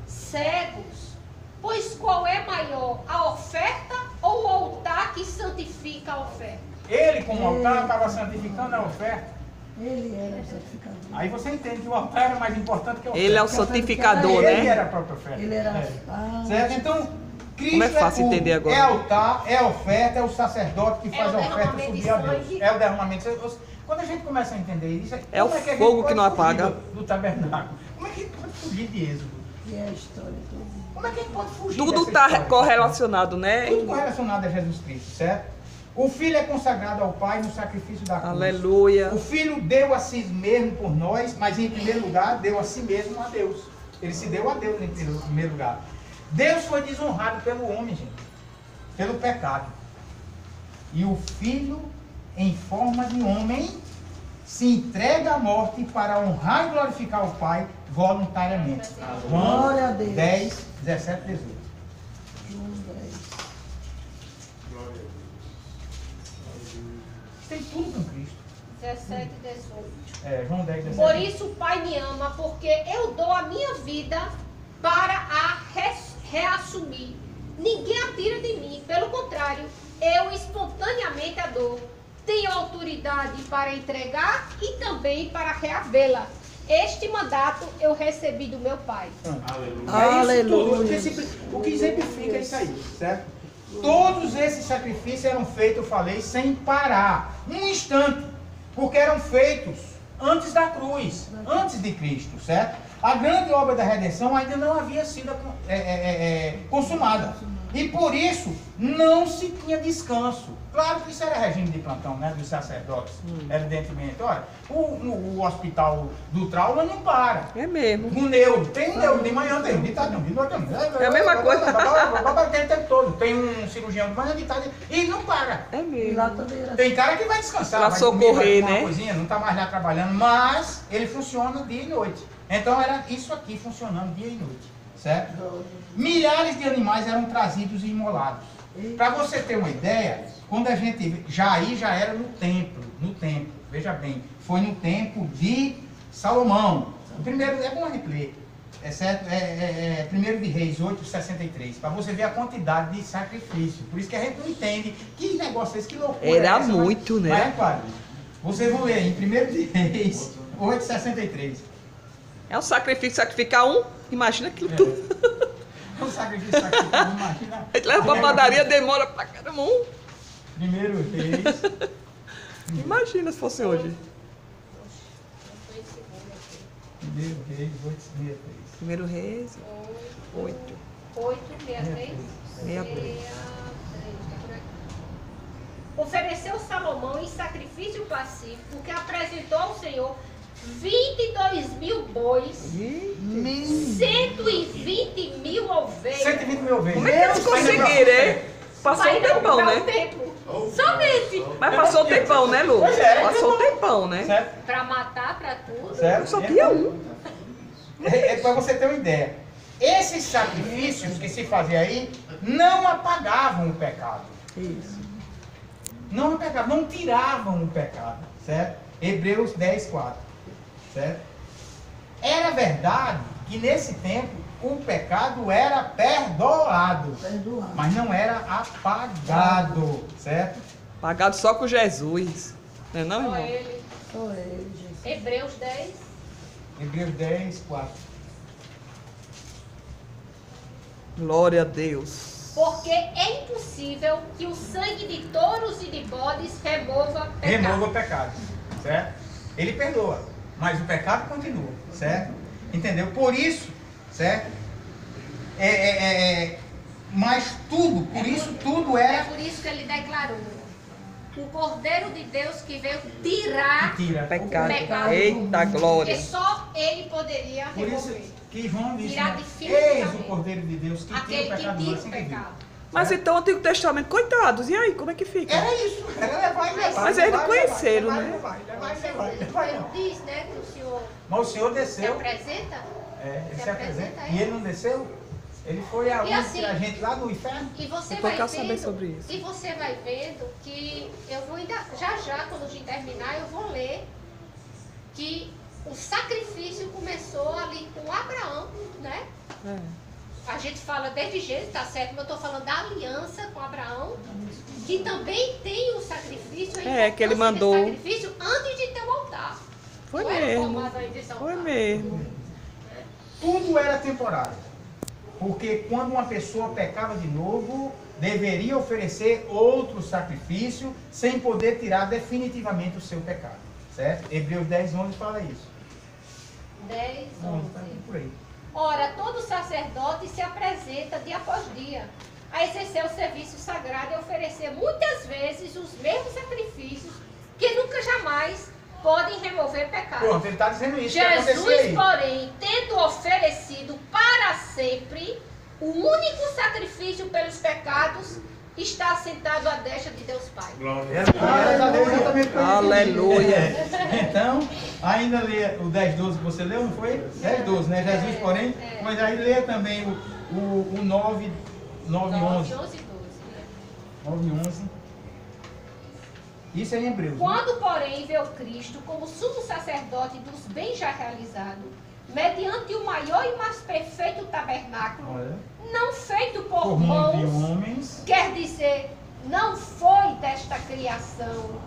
Cegos, pois qual é maior, a oferta ou o altar que santifica a oferta? Ele, como altar, estava santificando a oferta. Ele era o santificador. Aí você entende que o altar era mais importante que a oferta. Ele é o santificador, Ele né? era a própria oferta. Ele era... É. Ah, Certo? Então, Cristo Como é fácil tudo. entender agora. É altar, é oferta, é o sacerdote que É faz o a oferta derramamento subir de a Deus. sangue. É o derramamento. Quando a gente começa a entender isso, É o como que a gente fogo pode que não fugir apaga. do tabernáculo? Como é que a gente pode fugir de Êxodo? e a história toda. Como é que a gente pode fugir Tudo dessa está história? correlacionado, né? Tudo correlacionado a Jesus Cristo, certo? O Filho é consagrado ao Pai no sacrifício da cruz. Aleluia. O Filho deu a si mesmo por nós, mas em primeiro lugar deu a si mesmo a Deus. Ele se deu a Deus em primeiro lugar. Deus foi desonrado pelo homem, gente, pelo pecado. E o Filho, em forma de homem, se entrega à morte para honrar e glorificar o Pai voluntariamente. Glória a João Deus. 10, 17, 18. João 10. Tem tudo com Cristo. 17 e 18. João 10, 17. Por isso o Pai me ama, porque eu dou a minha vida para a reassumir. Ninguém a tira de mim, pelo contrário, eu espontaneamente a dou. Tenho autoridade para entregar e também para reavê-la. Este mandato eu recebi do meu Pai. Aleluia. O que exemplifica isso aí, certo? Todos esses sacrifícios eram feitos, eu falei, sem parar. Um instante. Porque eram feitos antes da cruz, antes de Cristo, certo? A grande obra da redenção ainda não havia sido consumada. E por isso não se tinha descanso. Claro que isso era regime de plantão, né, dos sacerdotes, evidentemente. Olha, o hospital do trauma não para. É mesmo. O neuro, tem um neuro de manhã, tem um de tarde, de noite. É a mesma coisa. Tem o tempo todo. Tem um cirurgião de manhã, de tarde, e não para. É E mesmo. lá também era Tem cara que vai descansar, Pra vai socorrer, comer, vai comer né? uma coisinha, não está mais lá trabalhando, mas ele funciona dia e noite. Então era isso aqui funcionando dia e noite, certo? Milhares de animais eram trazidos e imolados. Para você ter uma ideia, quando a gente já era no templo, veja bem, foi no tempo de Salomão. O primeiro, é bom replay, certo? Primeiro de Reis 8:63, para você ver a quantidade de sacrifício. Por isso que a gente não entende que negócio é esse, que loucura. Era é essa, muito, né? Mas é claro. Vocês vão ler em 1 de Reis 8:63. É um sacrifício, sacrificar um, imagina aquilo tudo. É um sacrifício, imagina. A gente leva pra padaria, demora pra caramba um. 1 Reis. Imagina se fosse hoje. 1 Reis 8:63. Primeiro Reis, 8. 8, 63. 63. Ofereceu Salomão em sacrifício pacífico, que apresentou ao Senhor 22 mil bois, 120 mil ovelhas. 120 mil vezes. Como é que eles conseguiram, hein? Passou um tempão, Para né? o templo. Somente. Mas passou um tempão, né, Lu? Pois é. Passou um tempão, né? Certo? Para matar, para tudo. Certo? Só tinha um. Para você ter uma ideia. Esses sacrifícios que se faziam aí não apagavam o pecado. Isso. Não pecavam, não tiravam o pecado, certo? Hebreus 10, 4, certo? Era verdade que nesse tempo o pecado era perdoado, mas não era apagado, certo? Pagado só com Jesus. Não é não, Só irmão? ele. Só ele, Jesus. Hebreus 10. Hebreus 10, 4. Glória a Deus. Porque é impossível que o sangue de touros e de bodes remova pecado. Remova o pecado, certo? Ele perdoa, mas o pecado continua, certo? Entendeu? Por isso, certo? Mas tudo, por isso tudo É era por isso que ele declarou: o Cordeiro de Deus que veio tirar que tira. Pecado. pecado. Eita Porque glória. só ele poderia Por isso remover. que João disse, Tirar né? definitivamente. Eis o Cordeiro de Deus que tira Aquele o que pecado do tira mundo, o assim que viu. pecado. Mas então o Antigo Testamento, coitados, e aí, como é que fica? Era isso, era levar e levar. Mas eles não levar, conheceram, levar, né? levar, Ele levar. diz, né, que o Senhor Mas o Senhor se desceu, apresenta. ele se se apresenta, apresenta e ele não desceu? Ele foi aonde assim, a gente lá no inferno? E você Eu vai quero saber vendo, sobre isso. e você vai vendo que eu vou ainda, já quando a gente terminar, eu vou ler que o sacrifício começou ali com Abraão, né? É. A gente fala desde Gênesis, tá certo, mas eu estou falando da aliança com Abraão, que também tem o sacrifício, Que ele mandou. O sacrifício antes de ter o altar. Foi Não era mesmo. formado ainda esse altar. Foi mesmo. Tudo era temporário. Porque quando uma pessoa pecava de novo, deveria oferecer outro sacrifício sem poder tirar definitivamente o seu pecado. Certo? Hebreus 10, 11 fala isso. 10, Não, 11. tá por aí. Ora, todo sacerdote se apresenta dia após dia a exercer o serviço sagrado e oferecer muitas vezes os mesmos sacrifícios que nunca jamais podem remover pecado. Pronto, ele está dizendo isso. que acontecia Jesus, aí. porém, tendo oferecido para sempre o único sacrifício pelos pecados, está sentado à destra de Deus Pai. Glórias a Deus, exatamente como eu Aleluia. entendi. Então, ainda lê o 10, 12 que você leu, não foi? 10, 12, né? Jesus, porém. Mas aí lê também o 9, 11. 11 e 12. 9 e 11. Isso é em Hebreus. Né? Quando, porém, veio Cristo como sumo sacerdote dos bens já realizados, mediante o maior e mais perfeito tabernáculo, Olha, não feito por por mão de mãos, homens. quer dizer, não foi desta criação,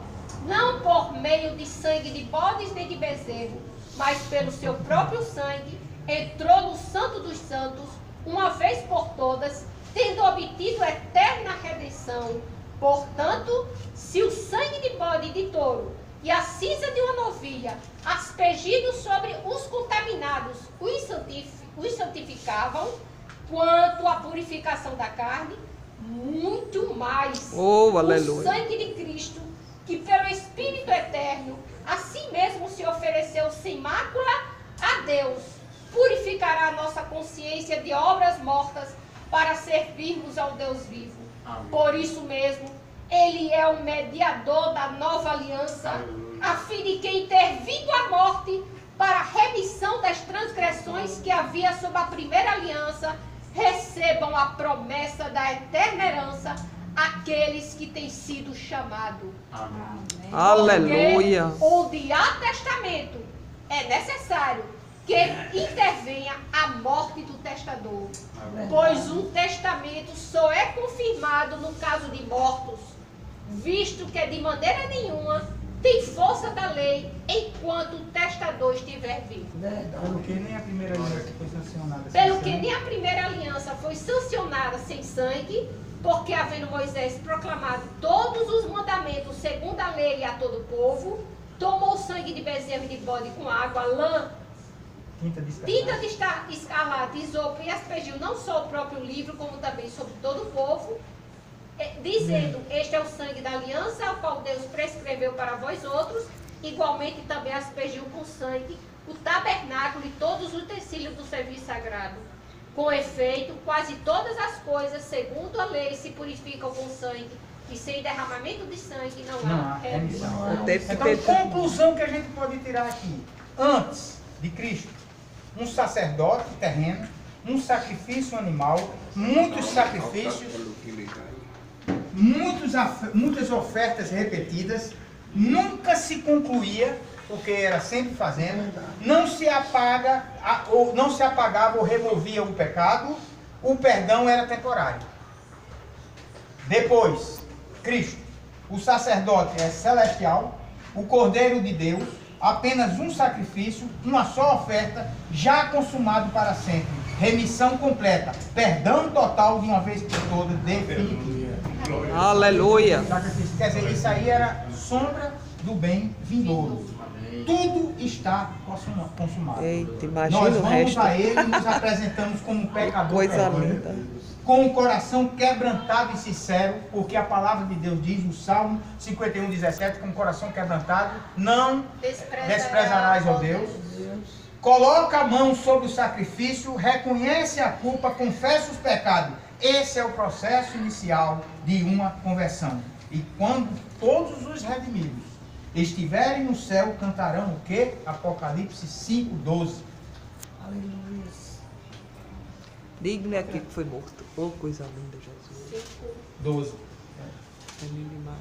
não por meio de sangue de bodes nem de bezerro, mas pelo seu próprio sangue, entrou no Santo dos Santos, uma vez por todas, tendo obtido eterna redenção. Portanto, se o sangue de bode e de touro e a cinza de uma novilha, aspergidos sobre os contaminados, os santificavam, quanto à purificação da carne, muito mais Oh, o aleluia. sangue de Cristo, que pelo Espírito Eterno, a si mesmo se ofereceu sem mácula a Deus, purificará a nossa consciência de obras mortas para servirmos ao Deus vivo. Por isso mesmo, ele é o mediador da nova aliança, a fim de que, intervindo a morte para a remissão das transgressões que havia sob a primeira aliança, recebam a promessa da eterna herança aqueles que têm sido chamados. Aleluia. Porque onde há testamento, é necessário que intervenha a morte do testador. Pois um testamento só é confirmado no caso de mortos, visto que de maneira nenhuma tem força da lei enquanto o testador estiver vivo. Pelo que nem a primeira aliança foi sancionada. Pelo que nem a primeira aliança foi sancionada sem sangue, porque havendo Moisés proclamado todos os mandamentos segundo a lei a todo o povo, tomou sangue de bezerro e de bode com água, lã, tinta de escarlate, isopo e aspergiu não só o próprio livro, como também sobre todo o povo, dizendo, este é o sangue da aliança, ao qual Deus prescreveu para vós outros, igualmente também aspergiu com sangue o tabernáculo e todos os utensílios do serviço sagrado. Com efeito, quase todas as coisas, segundo a lei, se purificam com sangue, e sem derramamento de sangue não há remissão. Então, conclusão que a gente pode tirar aqui. Antes de Cristo, um sacerdote terreno, um sacrifício animal, muitos sacrifícios, muitas ofertas repetidas, nunca se concluía, porque era sempre fazendo, não se apagava ou removia o pecado, o perdão era temporário. Depois, Cristo, o sacerdote é celestial, o Cordeiro de Deus, apenas um sacrifício, uma só oferta, já consumado para sempre, remissão completa, perdão total de uma vez por todas, definitiva. Aleluia. Sacrifício. Quer dizer, isso aí era sombra do bem vindouro. Tudo está consumado. Eita, imagina Nós o vamos resto. a Ele e nos apresentamos como pecador Coisa perdão, linda. com o coração quebrantado e sincero, porque a palavra de Deus diz, o Salmo 51:17, com o coração quebrantado, não desprezarás, ó Deus. Coloca a mão sobre o sacrifício, reconhece a culpa, confessa os pecados. Esse é o processo inicial de uma conversão. E quando todos os redimidos estiverem no céu, cantarão o quê? Apocalipse 5:12. Aleluia. Digno é aquele que foi morto. Oh, coisa linda, Jesus. 12. É lindo demais.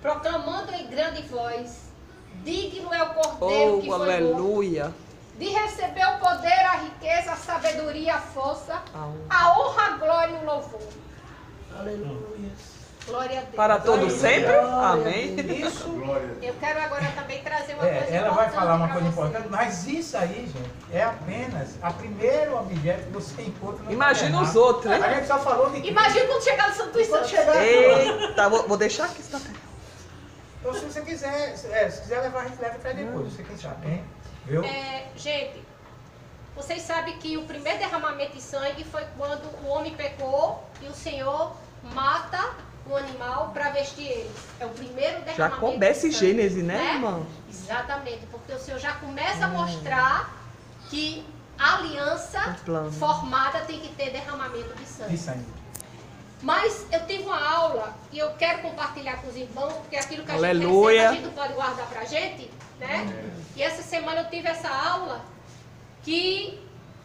Proclamando em grande voz, digno é o Cordeiro que Oh, foi morto, aleluia. de receber o poder, a riqueza, a sabedoria, a força, A a honra, a glória e o louvor. Aleluia. Glória a Deus. Para todos sempre? Amém. Isso. Eu quero agora também trazer uma coisa importante. Ela vai falar uma pra coisa vocês. importante, mas isso aí, gente, é apenas a primeiro objeto que você encontra no Imagina os tabernáculo. outros, hein? A gente só falou de Imagina quando chegar no Santo dos quando Santos. chegar aqui. Eita, vou deixar aqui. Está perto. Então, se você quiser, se quiser levar, a gente leva até depois, você quem sabe, hein? Viu? Gente, vocês sabem que o primeiro derramamento de sangue foi quando o homem pecou e o Senhor mata o animal para vestir ele. É o primeiro derramamento Já começa em de sangue, Gênesis, né, irmão? Exatamente, porque o Senhor já começa a mostrar que a aliança Um plano. formada tem que ter derramamento de sangue. Isso aí. Mas eu tive uma aula e eu quero compartilhar com os irmãos, porque aquilo que a Aleluia. gente recebe, a gente não pode guardar pra gente, né? E essa semana eu tive essa aula que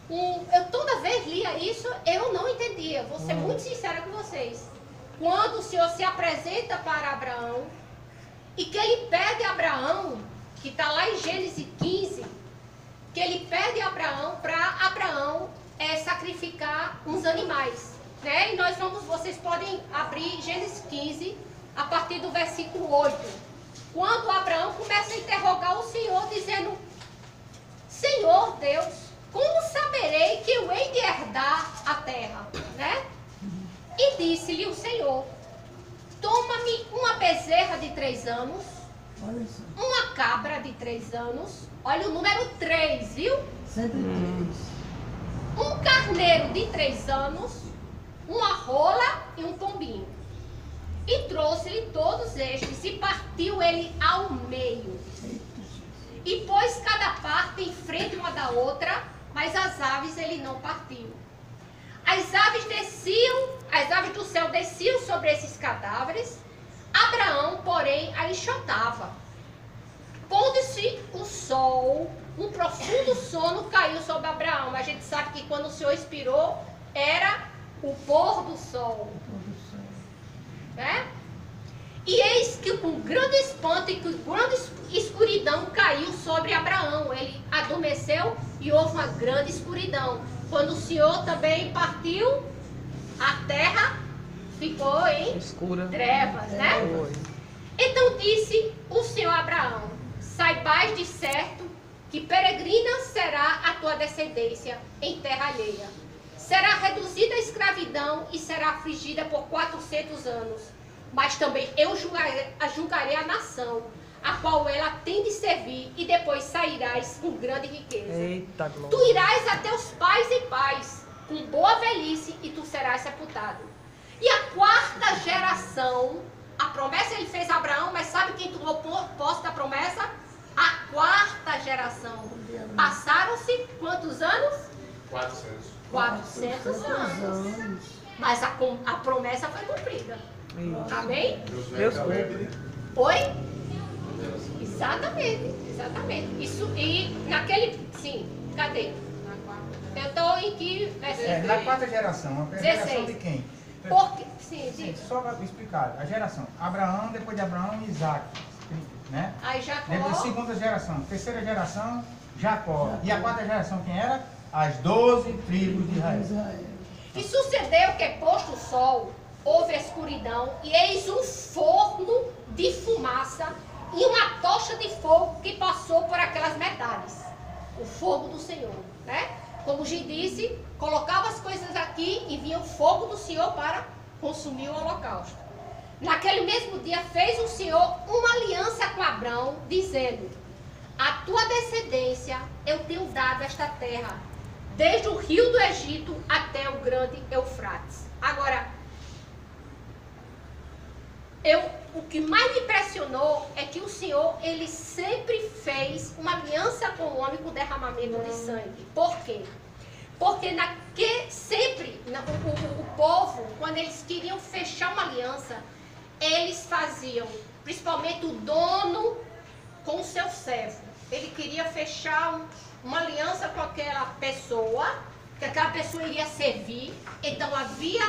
eu toda vez lia isso, eu não entendia. Vou ser muito sincera com vocês. Quando o Senhor se apresenta para Abraão e que ele pede a Abraão, que está lá em Gênesis 15, que ele pede a Abraão para Abraão sacrificar uns animais. Né? E vocês podem abrir Gênesis 15, a partir do versículo 8. Quando Abraão começa a interrogar o Senhor, dizendo: Senhor Deus, como saberei que eu hei de herdar a terra? Né? E disse-lhe o Senhor: toma-me uma bezerra de 3 anos, Olha só. uma cabra de 3 anos, olha o número 3, viu? Sempre três. Um carneiro de 3 anos, uma rola e um pombinho. E trouxe-lhe todos estes e partiu ele ao meio. E pôs cada parte em frente uma da outra, mas as aves ele não partiu. As aves do céu desciam sobre esses cadáveres. Abraão, porém, a enxotava. Pondo-se o sol, um profundo sono caiu sobre Abraão. A gente sabe que quando o Senhor expirou, era o pôr do sol. Né? E eis que com grande espanto e com grande escuridão caiu sobre Abraão. Ele adormeceu e houve uma grande escuridão. Quando o Senhor também partiu, a terra ficou em Escura. trevas, né? Foi. Então disse o Senhor a Abraão: saibais de certo que peregrina será a tua descendência em terra alheia. Será reduzida à escravidão e será afligida por 400 anos. Mas também eu julgarei a nação, a qual ela tem de servir, e depois sairás com grande riqueza. Eita, Tu glória. irás a teus pais em paz, com boa velhice, e tu serás sepultado. E a 4ª geração, a promessa ele fez a Abraão, mas sabe quem tomou posse da promessa? A 4ª geração. Passaram-se quantos anos? 400 anos. Mas a promessa foi cumprida. Isso. Amém? Deus cumpre. Foi? Exatamente. Isso, e naquele. Sim, cadê? Eu estou em que. Na 4ª geração. A 16. geração de quem? Porque, sim, Sim, diz. só para explicar. A geração. Abraão, depois de Abraão, Isaac. Né? Aí Jacó. Depois, segunda geração. Terceira geração, Jacó. E a quarta geração, quem era? As 12 tribos de Israel. Israel. E sucedeu que, posto o sol, houve escuridão, e eis um forno de fumaça e uma tocha de fogo que passou por aquelas metades. O fogo do Senhor, né? Como Gi disse, colocava as coisas aqui e vinha o fogo do Senhor para consumir o holocausto. Naquele mesmo dia fez o Senhor uma aliança com Abrão, dizendo: a tua descendência eu tenho dado esta terra, desde o rio do Egito até o grande Eufrates. Agora, o que mais me impressionou é que o Senhor, ele sempre fez uma aliança com o homem com derramamento de sangue. Por quê? Porque sempre o povo, quando eles queriam fechar uma aliança, eles faziam, principalmente o dono com o seu servo. Ele queria fechar uma aliança com aquela pessoa, que aquela pessoa iria servir. Então havia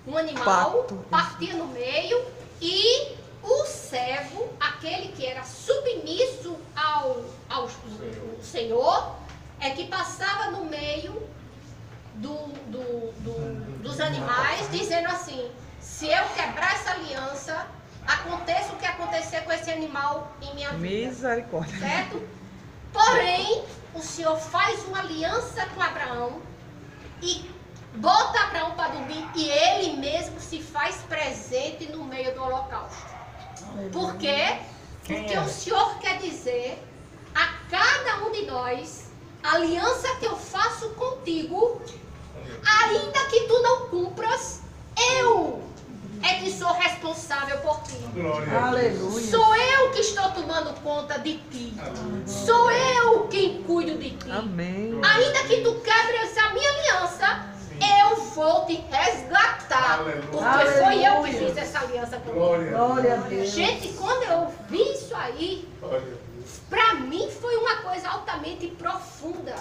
um animal, partia no meio, e o servo, aquele que era submisso ao Senhor, é que passava no meio dos animais, dizendo assim: se eu quebrar essa aliança, aconteça o que acontecer com esse animal em minha vida. Misericórdia. Certo? Porém, o Senhor faz uma aliança com Abraão e bota Abraão para dormir, e ele mesmo se faz presente no meio do holocausto. Por quê? Porque o Senhor quer dizer a cada um de nós: a aliança que eu faço contigo, ainda que tu não cumpras, eu é que sou responsável por ti. Aleluia. Sou eu que estou tomando conta de ti. Sou eu quem cuido de ti. Amém. Ainda que tu quebres a minha aliança, eu vou te resgatar. Porque foi eu que fiz essa aliança com você. Glória a Deus. Gente, quando eu ouvi isso aí, para mim foi uma coisa altamente profunda.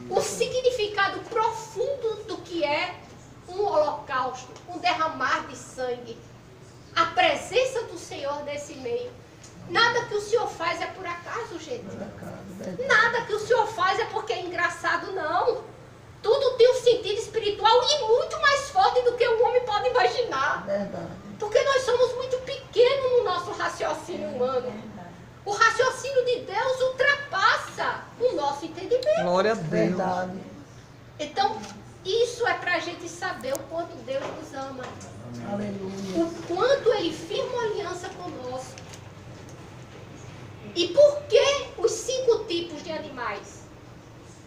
O significado profundo do que é um holocausto, um derramar de sangue, a presença do Senhor nesse meio. Nada que o Senhor faz é por acaso, gente. Nada que o Senhor faz é porque é engraçado, não. Tudo tem um sentido espiritual e muito mais forte do que o homem pode imaginar. Verdade. Porque nós somos muito pequenos no nosso raciocínio humano. O raciocínio de Deus ultrapassa o nosso entendimento. Glória a Deus. Verdade. Então, isso é para a gente saber o quanto Deus nos ama. Aleluia. O quanto Ele firma uma aliança conosco. E por que os 5 tipos de animais?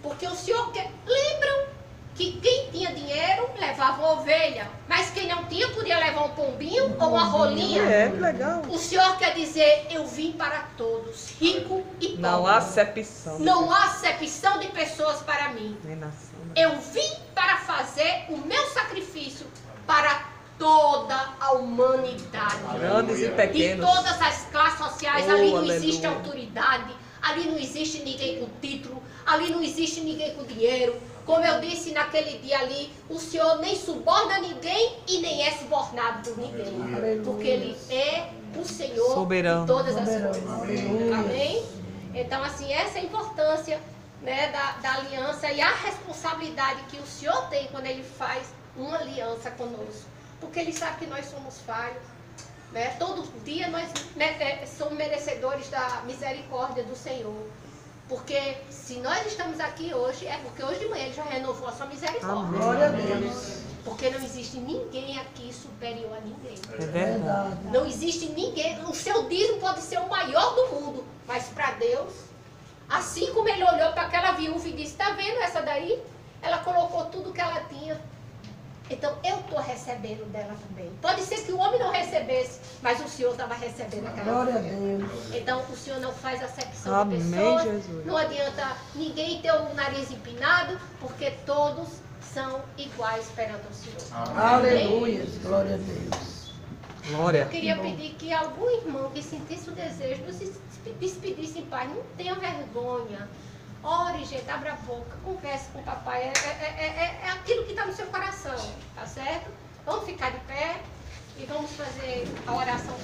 Porque o Senhor quer... Lembram que quem tinha dinheiro levava uma ovelha, mas quem não tinha podia levar um pombinho ou uma rolinha. É, que legal. O Senhor quer dizer: eu vim para todos, rico e pobre. Não há acepção. Não há acepção de pessoas para mim. Nem nação. Eu vim para fazer o meu sacrifício para toda a humanidade. Grandes e De pequenos. todas as classes sociais. Oh, Ali não aleluia. existe autoridade, ali não existe ninguém com título, ali não existe ninguém com dinheiro. Como eu disse naquele dia ali, o Senhor nem suborna ninguém e nem é subornado por ninguém. Aleluia. Porque Ele é o Senhor Soberano. de todas as Soberano. coisas. Aleluia. Amém? Então, assim, essa é a importância, né, da aliança e a responsabilidade que o Senhor tem quando Ele faz uma aliança conosco. Porque Ele sabe que nós somos falhos. Né? Todo dia nós somos merecedores da misericórdia do Senhor. Porque se nós estamos aqui hoje, é porque hoje de manhã Ele já renovou a sua misericórdia. Glória a Deus. Porque não existe ninguém aqui superior a ninguém. É verdade. Não existe ninguém. O seu dízimo pode ser o maior do mundo, mas para Deus, assim como Ele olhou para aquela viúva e disse: está vendo essa daí? Ela colocou tudo que ela tinha. Então eu estou recebendo dela também. Pode ser que o homem não recebesse, mas o Senhor estava recebendo aquela Glória a mulher. Deus. Então o Senhor não faz acepção Amém, de pessoas. Jesus. Não adianta ninguém ter o nariz empinado, porque todos são iguais perante o Senhor. Aleluia. Glória a Deus. Glória. Eu queria pedir que algum irmão que sentisse o desejo de se despedisse em paz, não tenha vergonha. Ore, gente, abra a boca, converse com o papai. É aquilo que está no seu coração. fazer a oração